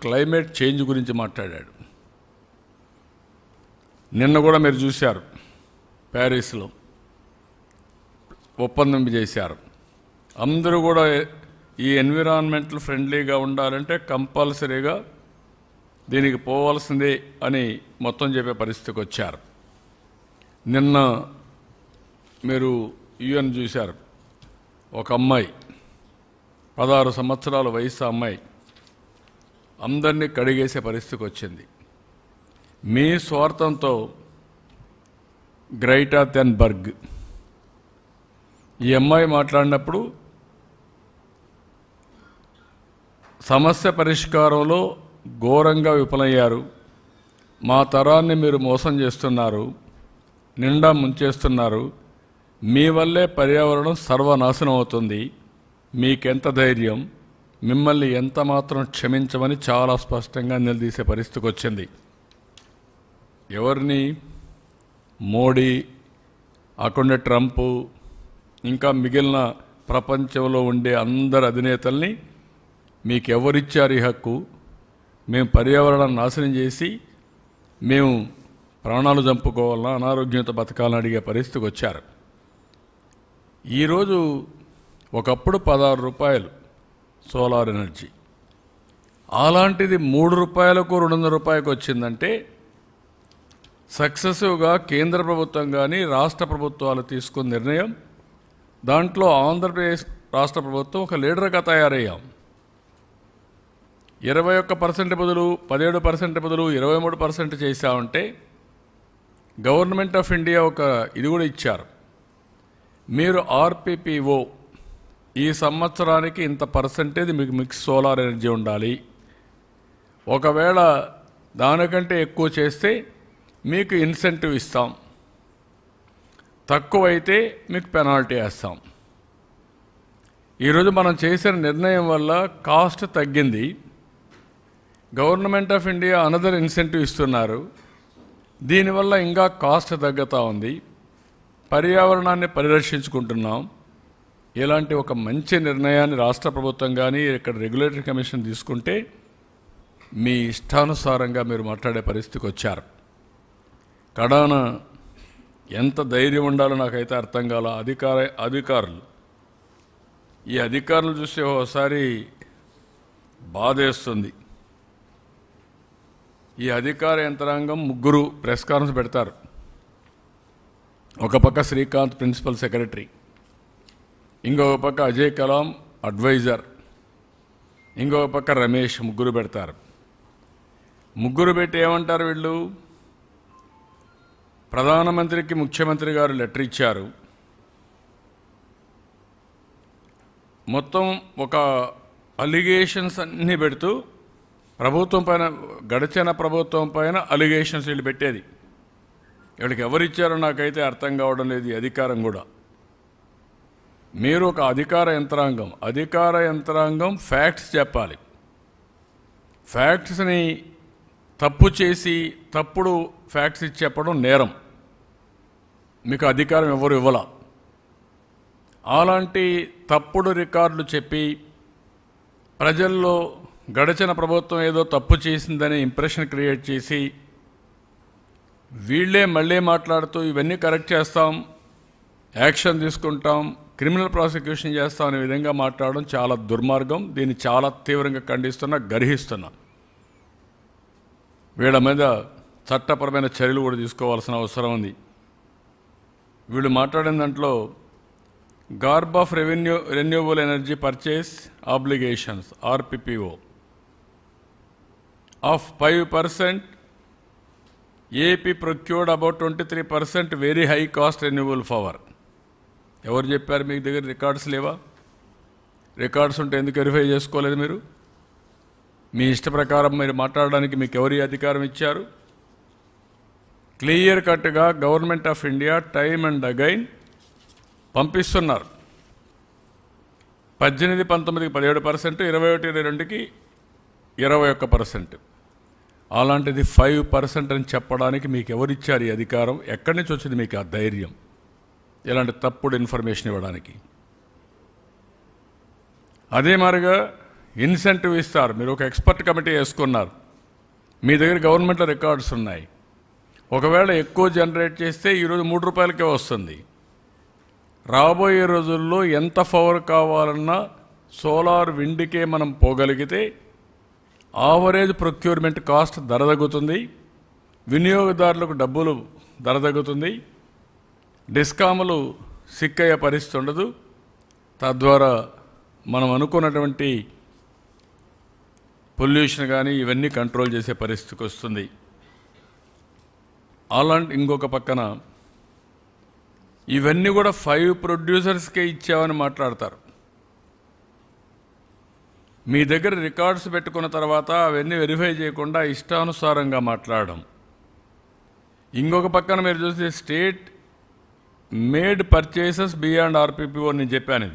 Climate change గురించి మాట్లాడాడు. నిన్న కూడా మీరు చూశారు, ప్యారిస్లో ఒప్పందం చేశారు. అందరూ కూడా ఈ ఎన్విరాన్మెంటల్ ఫ్రెండ్లీగా ఉండాలంటే కంపల్సరీగా దీనికి పోవాల్సిందే అని మొత్తం చెప్పే పరిస్థితికి వచ్చారు. నిన్న మీరు యుఎన్ చూశారు, ఒక అమ్మాయి 16 సంవత్సరాల వయసు అమ్మాయి అందరినీ కడిగేసే పరిస్థితికి వచ్చింది. మీ స్వార్థంతో గ్రైటా థెన్బర్గ్ ఈ అమ్మాయి మాట్లాడినప్పుడు సమస్య పరిష్కారంలో ఘోరంగా విఫలయ్యారు. మా తరాన్ని మీరు మోసం చేస్తున్నారు, నిండా ముంచేస్తున్నారు, మీ వల్లే పర్యావరణం సర్వనాశనం అవుతుంది, మీకెంత ధైర్యం, మిమ్మల్ని ఎంత మాత్రం క్షమించమని చాలా స్పష్టంగా నిలదీసే పరిస్థితికి వచ్చింది. ఎవరిని? మోడీ, అక్కడ ట్రంప్, ఇంకా మిగిలిన ప్రపంచంలో ఉండే అందరు అధినేతల్ని మీకెవరిచ్చారు ఈ హక్కు? మేము పర్యావరణాన్ని నాశనం చేసి మేము ప్రాణాలు చంపుకోవాలన్నా, అనారోగ్యంతో బతకాలని అడిగే పరిస్థితికి వచ్చారు. ఈరోజు ఒకప్పుడు 16 రూపాయలు సోలార్ ఎనర్జీ, అలాంటిది 3 రూపాయలకు 200 రూపాయలకు వచ్చిందంటే సక్సెసివ్గా కేంద్ర ప్రభుత్వం కానీ రాష్ట్ర ప్రభుత్వాలు తీసుకున్న నిర్ణయం. దాంట్లో ఆంధ్రప్రదేశ్ రాష్ట్ర ప్రభుత్వం ఒక లీడర్గా తయారయ్యాం. 21% బదులు 17% బదులు 23% చేశామంటే గవర్నమెంట్ ఆఫ్ ఇండియా ఒక ఇది కూడా ఇచ్చారు. మీరు ఆర్పిపిఓ ఈ సంవత్సరానికి ఇంత పర్సెంటేజ్ మీకు మిక్స్ సోలార్ ఎనర్జీ ఉండాలి, ఒకవేళ దానికంటే ఎక్కువ చేస్తే మీకు ఇన్సెంటివ్ ఇస్తాం, తక్కువైతే మీకు పెనాల్టీ వేస్తాం. ఈరోజు మనం చేసిన నిర్ణయం వల్ల కాస్ట్ తగ్గింది. Government of India another incentive ఇస్తున్నారు, దీనివల్ల ఇంకా కాస్ట్ తగ్గుతూ ఉంది, పర్యావరణాన్ని పరిరక్షించుకుంటున్నాం. ఇలాంటి ఒక మంచి నిర్ణయాన్ని రాష్ట్ర ప్రభుత్వం కానీ ఇక్కడ రెగ్యులేటరీ కమిషన్ తీసుకుంటే మీ ఇష్టానుసారంగా మీరు మాట్లాడే పరిస్థితికి వచ్చారు. కడాన ఎంత ధైర్యం ఉండాలో నాకైతే అర్థం కాల. అధికారులు ఈ అధికారులు చూస్తే ఒకసారి బాధేస్తుంది. ఈ అధికార యంత్రాంగం 3 ప్రెస్ కాన్ఫరెన్స్ పెడతారు. ఒక పక్క శ్రీకాంత్ ప్రిన్సిపల్ సెక్రటరీ, ఇంకొక పక్క అజయ్ కలాం అడ్వైజర్, ఇంకొక పక్క రమేష్, 3 పెడతారు. 3 పెట్టి ఏమంటారు వీళ్ళు? ప్రధానమంత్రికి ముఖ్యమంత్రి గారు లెటర్ ఇచ్చారు, మొత్తం ఒక అలిగేషన్స్ అన్నీ పెడుతూ ప్రభుత్వం పైన, గడిచిన ప్రభుత్వం పైన అలిగేషన్స్ వీళ్ళు పెట్టేది. వీళ్ళకి ఎవరిచ్చారో నాకైతే అర్థం కావడం లేదు. ఈ అధికారం కూడా, మీరు ఒక అధికార యంత్రాంగం ఫ్యాక్ట్స్ చెప్పాలి. ఫ్యాక్ట్స్ని తప్పు చేసి తప్పుడు ఫ్యాక్ట్స్ ఇచ్చి చెప్పడం నేరం. మీకు అధికారం ఎవరు ఇవ్వాల. అలాంటి తప్పుడు రికార్డులు చెప్పి ప్రజల్లో గడిచిన ప్రభుత్వం ఏదో తప్పు చేసిందనే ఇంప్రెషన్ క్రియేట్ చేసి వీళ్ళే మళ్ళీ మాట్లాడుతూ ఇవన్నీ కరెక్ట్ చేస్తాం, యాక్షన్ తీసుకుంటాం, క్రిమినల్ ప్రాసిక్యూషన్ చేస్తాం అనే విధంగా మాట్లాడడం చాలా దుర్మార్గం. దీన్ని చాలా తీవ్రంగా ఖండిస్తున్నా, గర్హిస్తున్నా. వీళ్ళ మీద చట్టపరమైన చర్యలు కూడా తీసుకోవాల్సిన అవసరం ఉంది. వీళ్ళు మాట్లాడిన దాంట్లో garb of renewable energy purchase obligations RPPO of 5%, AP procured about 23% very high cost renewable power. ఎవరు చెప్పారు? మీ దగ్గర రికార్డ్స్ లేవా? రికార్డ్స్ ఉంటే ఎందుకు వెరిఫై చేసుకోలేదు మీరు? మీ ఇష్ట ప్రకారం మీరు మాట్లాడడానికి మీకు ఎవరి అధికారం ఇచ్చారు? క్లియర్ కట్గా government of India time and again పంపిస్తున్నారు. 18, 19కి 17%, 21, 22కి 21%. అలాంటిది 5% అని చెప్పడానికి మీకు ఎవరిచ్చారు ఈ అధికారం? ఎక్కడి నుంచి వచ్చింది మీకు ఆ ధైర్యం ఇలాంటి తప్పుడు ఇన్ఫర్మేషన్ ఇవ్వడానికి? అదే మాదిరిగా ఇన్సెంటివ్ ఇస్తారు. మీరు ఒక ఎక్స్పర్ట్ కమిటీ వేసుకున్నారు, మీ దగ్గర గవర్నమెంట్లో రికార్డ్స్ ఉన్నాయి. ఒకవేళ ఎక్కువ జనరేట్ చేస్తే ఈరోజు 3 రూపాయలకే వస్తుంది. రాబోయే రోజుల్లో ఎంత పవర్ కావాలన్నా సోలార్ విండ్కే మనం పోగలిగితే ఆవరేజ్ ప్రొక్యూర్మెంట్ కాస్ట్ ధర తగ్గుతుంది, వినియోగదారులకు డబ్బులు ధర తగ్గుతుంది, డిస్కాములు సిక్కయ్యే పరిస్థితి ఉండదు. తద్వారా మనం అనుకున్నటువంటి పొల్యూషన్ కానీ ఇవన్నీ కంట్రోల్ చేసే పరిస్థితికి వస్తుంది. అలాంటి ఇంకొక పక్కన ఇవన్నీ కూడా 5 ప్రొడ్యూసర్స్కే ఇచ్చామని మాట్లాడతారు. మీ దగ్గర రికార్డ్స్ పెట్టుకున్న తర్వాత అవన్నీ వెరిఫై చేయకుండా ఇష్టానుసారంగా మాట్లాడడం. ఇంకొక పక్కన మీరు చూస్తే స్టేట్ మేడ్ పర్చేసెస్ బియాండ్ ఆర్పిపిఓ నేను చెప్పాను.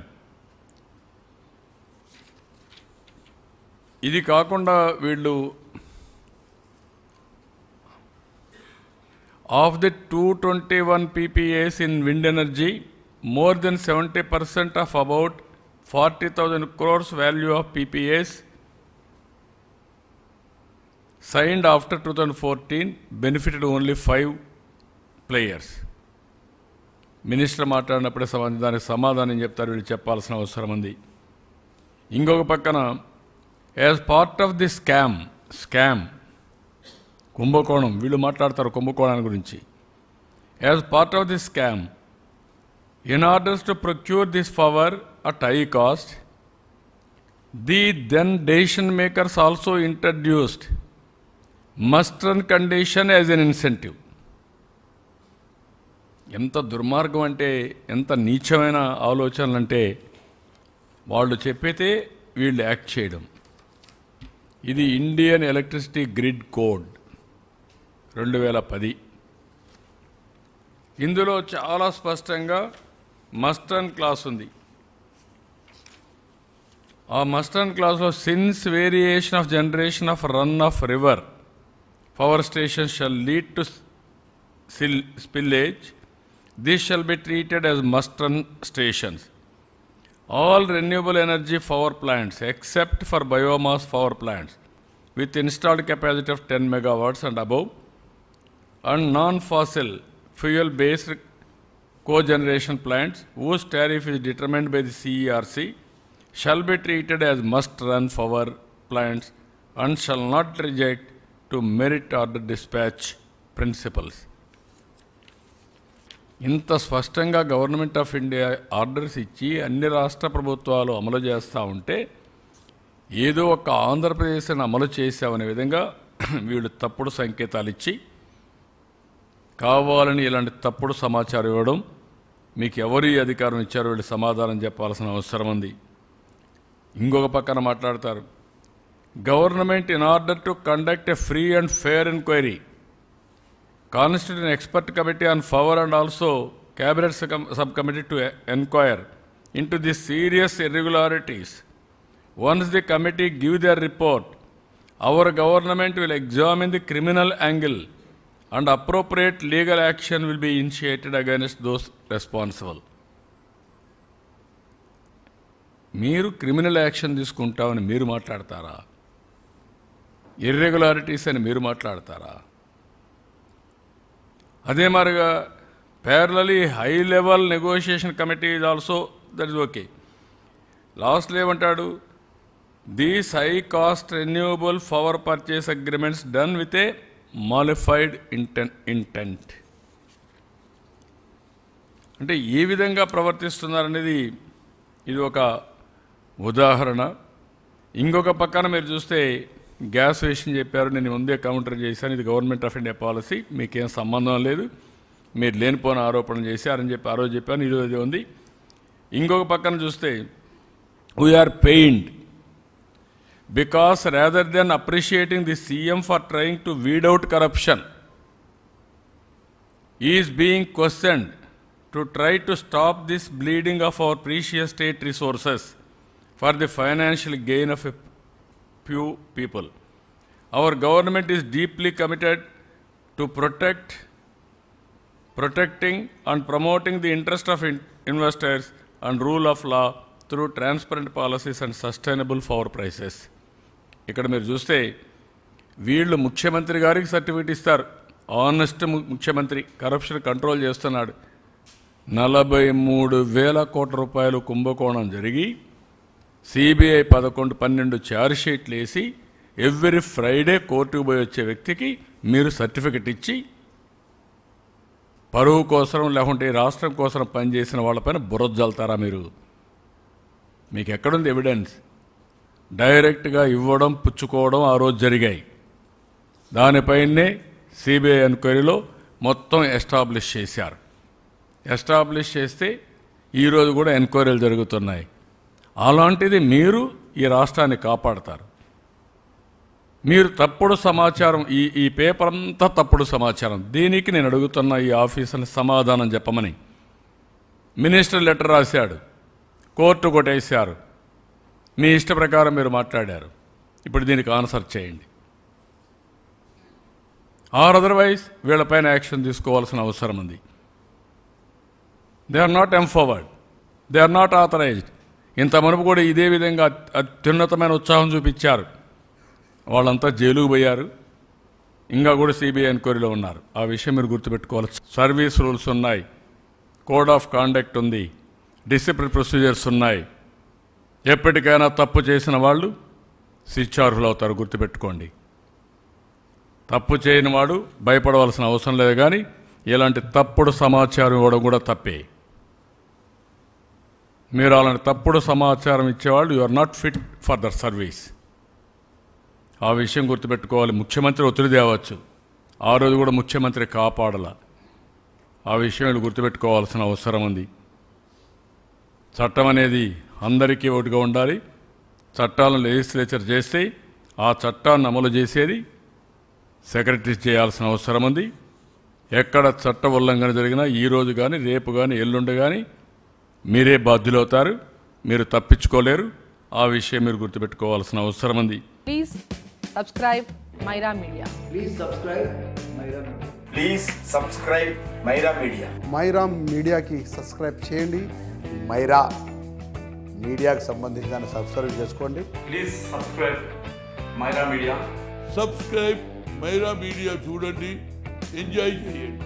ఇది కాకుండా వీళ్ళు of the 221 PPAs in wind energy, more than 70% of about 40,000 crores value of PPAs signed after 2014 benefited only 5 players. Minister మాట్లాడినప్పుడే దానికి సమాధానం చెప్తారు, వీళ్ళు చెప్పాల్సిన అవసరం ఉంది. ఇంకొక పక్కన as part of the scam కుంభకోణం, వీళ్ళు మాట్లాడతారు కుంభకోణాన్ని గురించి. As part of the scam, in orders to procure this power at high cost, the then decision makers also introduced must run condition as an incentive. ఎంత దుర్మార్గం అంటే, ఎంత నీచమైన ఆలోచనలు అంటే, వాళ్ళు చెప్పితే వీళ్ళు యాక్ట్ చేయడం. ఇది ఇండియన్ ఎలక్ట్రిసిటీ గ్రిడ్ కోడ్ 2010. ఇందులో చాలా స్పష్టంగా మస్ట్ రన్ క్లాస్ ఉంది. ఆ మస్ట్ రన్ క్లాస్లో since variation of generation of run of river power station shall lead to spillage, these shall be treated as must run stations. All renewable energy power plants except for biomass power plants with installed capacity of 10 megawatts and above and non-fossil fuel-based cogeneration plants whose tariff is determined by the CERC shall be treated as must-run power plants and shall not reject to merit order dispatch principles. ఇంత స్పష్టంగా government of India orders ఇచ్చి అన్ని రాష్ట్ర ప్రభుత్వాలు అమలు చేస్తూ ఉంటే ఏదో ఒక ఆంధ్రప్రదేశ్ని అమలు చేసామనే విధంగా వీళ్ళు తప్పుడు సంకేతాలు ఇచ్చి కావాలని ఇలాంటి తప్పుడు సమాచారం ఇవ్వడం. మీకు ఎవరు ఈ అధికారం ఇచ్చారో వీళ్ళు సమాధానం చెప్పాల్సిన అవసరం ఉంది. ఇంకొక పక్కన మాట్లాడతారు, government in order to conduct a free and fair enquiry constitute an expert committee on power and also cabinet subcommittee to inquire into the serious irregularities. Once the committee give their report, our government will examine the criminal angle and appropriate legal action will be initiated against those responsible. మీరు criminal action తీసుకుంటామని మీరు మాట్లాడతారా? Irregularities అని మీరు మాట్లాడతారా? అదే మాదిరిగా ప్యారలీ high level negotiation committee is also that is okay. లాస్ట్లో ఏమంటాడు, these high cost renewable power purchase agreements done with a mala fide intent. అంటే ఏ విధంగా ప్రవర్తిస్తున్నారనేది ఇది ఒక ఉదాహరణ. ఇంకొక పక్కన మీరు చూస్తే గ్యాస్ విషయం చెప్పారు, నేను ముందే కౌంటర్ చేశాను, ఇది గవర్నమెంట్ ఆఫ్ ఇండియా పాలసీ, మీకేం సంబంధం లేదు, మీరు లేనిపోయిన ఆరోపణలు చేశారని చెప్పి ఆ రోజు చెప్పాను, ఈరోజు ఉంది. ఇంకొక పక్కన చూస్తే we are pained because rather than appreciating the CM for trying to weed out corruption is being questioned to try to stop this bleeding of our precious state resources for the financial gain of a few people. Our government is deeply committed to protecting and promoting the interest of investors and rule of law through transparent policies and sustainable power prices. ఇక్కడ మీరు చూస్తే వీళ్ళు ముఖ్యమంత్రి గారికి certificate ఇస్తారు, honest ముఖ్యమంత్రి, corruption control చేస్తున్నాడు. 43,000 కోట్ల రూపాయలు కుంభకోణం జరిగి సిబిఐ 11-12 ఛార్జ్ షీట్లు వేసి ఎవ్రీ ఫ్రైడే కోర్టుకు పోయి వచ్చే వ్యక్తికి మీరు సర్టిఫికెట్ ఇచ్చి పరువు కోసం లేకుంటే రాష్ట్రం కోసం పనిచేసిన వాళ్ళపైన బురద జల్తారా మీరు? మీకు ఎక్కడుంది ఎవిడెన్స్? డైరెక్ట్గా ఇవ్వడం పుచ్చుకోవడం ఆ రోజు జరిగాయి. దానిపైనే సిబిఐ ఎంక్వైరీలో మొత్తం ఎస్టాబ్లిష్ చేశారు. ఎస్టాబ్లిష్ చేస్తే ఈరోజు కూడా ఎంక్వైరీలు జరుగుతున్నాయి. అలాంటిది మీరు ఈ రాష్ట్రాన్ని కాపాడతారు. మీరు తప్పుడు సమాచారం, ఈ పేపర్ అంతా తప్పుడు సమాచారం. దీనికి నేను అడుగుతున్న ఈ ఆఫీసర్ని సమాధానం చెప్పమని. మినిస్టర్ లెటర్ రాశాడు, కోర్టు కొట్టేశారు, మీ ఇష్ట ప్రకారం మీరు మాట్లాడారు. ఇప్పుడు దీనికి ఆన్సర్ చేయండి. ఆర్ అదర్వైజ్ వీళ్ళపైన యాక్షన్ తీసుకోవాల్సిన అవసరం ఉంది. They are not empowered, they are not authorised. ఇంత మునుపు కూడా ఇదే విధంగా అత్యున్నతమైన ఉత్సాహం చూపించారు. వాళ్ళంతా జైలుకు పోయారు, ఇంకా కూడా సిబిఐ ఎంక్వైరీలో ఉన్నారు. ఆ విషయం మీరు గుర్తుపెట్టుకోవాలి. సర్వీస్ రూల్స్ ఉన్నాయి, కోడ్ ఆఫ్ కాండక్ట్ ఉంది, డిసిప్లిన్ ప్రొసీజర్స్ ఉన్నాయి. ఎప్పటికైనా తప్పు చేసిన వాళ్ళు శిక్షార్హులు అవుతారు, గుర్తుపెట్టుకోండి. తప్పు చేయని వాడు భయపడవలసిన అవసరం లేదు. కానీ ఇలాంటి తప్పుడు సమాచారం ఇవ్వడం కూడా తప్పే. మీరు అలాంటి తప్పుడు సమాచారం ఇచ్చేవాళ్ళు you are not fit for their service. ఆ విషయం గుర్తుపెట్టుకోవాలి. ముఖ్యమంత్రి ఒత్తిడి తేవచ్చు, ఆ రోజు కూడా ముఖ్యమంత్రి కాపాడాల. ఆ విషయం వీళ్ళు గుర్తుపెట్టుకోవాల్సిన అవసరం ఉంది. చట్టం అనేది అందరికీ ఒకటిగా ఉండాలి. చట్టాలను లెజిస్లేచర్ చేస్తే ఆ చట్టాన్ని అమలు చేసేది సెక్రటరీ చేయాల్సిన అవసరం ఉంది. ఎక్కడ చట్ట ఉల్లంఘన జరిగినా ఈరోజు కానీ రేపు కానీ ఎల్లుండి కానీ మీరే బాధ్యులవుతారు, మీరు తప్పించుకోలేరు. ఆ విషయం మీరు గుర్తుపెట్టుకోవాల్సిన అవసరం ఉంది. Please subscribe Maira media. Please subscribe Maira media. Maira మీడియాకి సబ్స్క్రైబ్ చేయండి. మైరా మీడియాకు సంబంధించి దాన్ని సబ్స్క్రైబ్ చేసుకోండి. Please subscribe Maira media. Subscribe Maira media చూడండి, ఎంజాయ్ చేయండి.